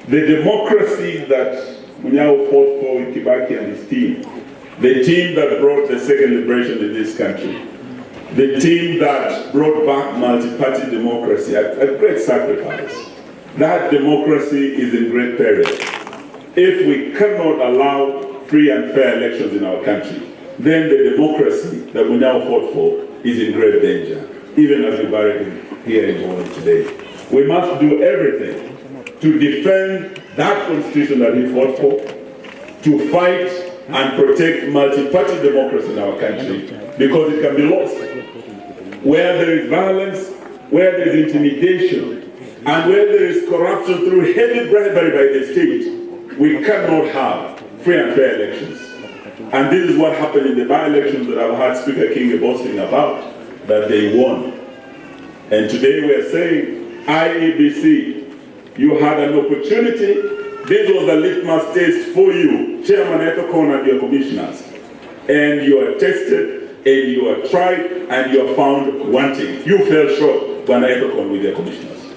The democracy that Munyao fought for with Kibaki and his team, the team that brought the second liberation in this country, the team that brought back multi-party democracy at great sacrifice, that democracy is in great peril. If we cannot allow free and fair elections in our country, then the democracy that we now fought for is in great danger, even as we buried here in Bowen today. We must do everything to defend that constitution that we fought for, to fight and protect multi-party democracy in our country, because it can be lost. Where there is violence, where there is intimidation, and where there is corruption through heavy bribery by the state, we cannot have free and fair elections. And this is what happened in the by-elections that I've heard Speaker King boasting about, that they won. And today we're saying, IEBC, you had an opportunity. This was a litmus test for you, Chairman Athiani and your commissioners. And you are tested, and you are tried, and you are found wanting. You fell short, Athiani with your commissioners.